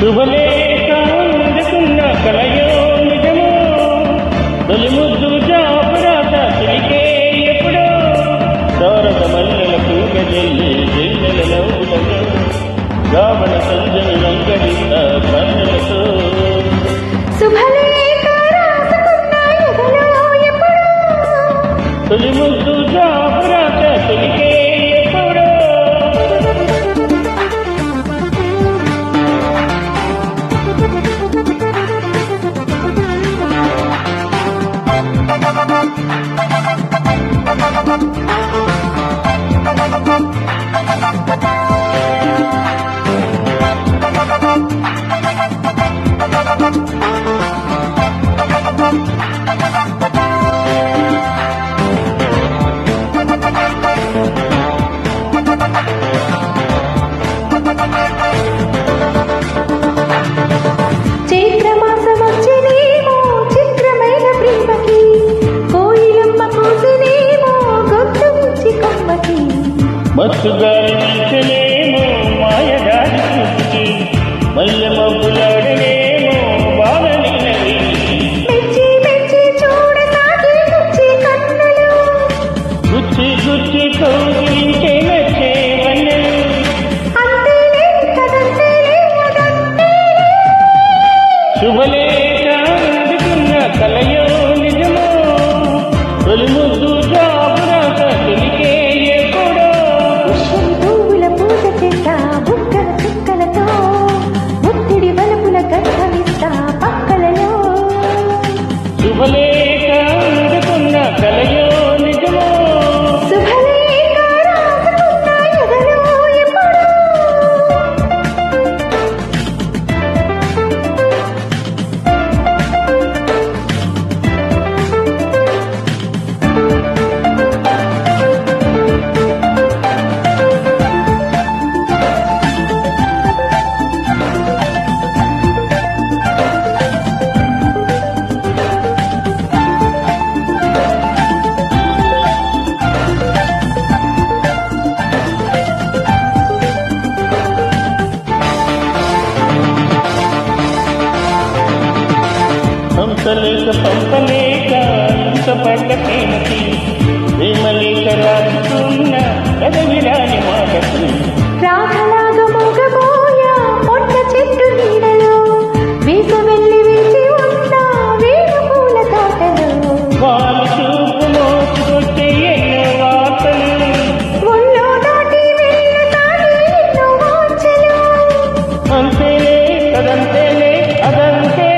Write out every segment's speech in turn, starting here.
శుభలేఖ అందుకున్న కలయో నిజమో తొలి ముద్దు జాబురాత తిరిగే ఎప్పుడో దౌరత మల్లెల పూగ జల్లి జల్లెల నవ్వులలో రావణ సంజని రంగడిత కన్నులతో తొలి ముద్దు జాబురాత తిరిగే ఎప్పుడో మత్తుగాలి నిలిచలేమో మాయగాలి చూపుకి మల్లె మబ్బులాడలేమో బాలలీనవి గుచ్చి గుచ్చి కౌగిలించే నచ్చే వన్నెలు శుభలేఖ అందుకున్న కలయో నిజమో తొలి ముద్దు జాబురాత తెలికే శుభలేఖ అందుకున్న కలయో నిజమో హంసలేక పంపలేక ఇంతపడ్డ ప్రేమకి ప్రేమలేక రాస్తున్న కదవిరాని మాటకి వాళ్ళు చూపు మోసుకొచ్చే ఎన్నో వార్తలు అంతేలే కదంతేలే అదంతే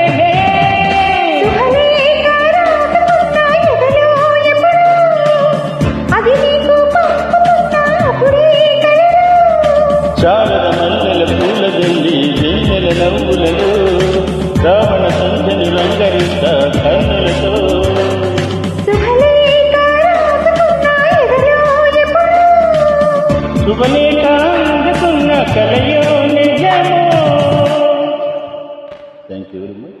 చారద మల్లెల పూల జల్లి జల్లెల నవ్వులలో రావణ సంజని రంగరిత కన్నులతో శుభలేఖ అందుకున్న కలయో నిజమో. Thank you very much.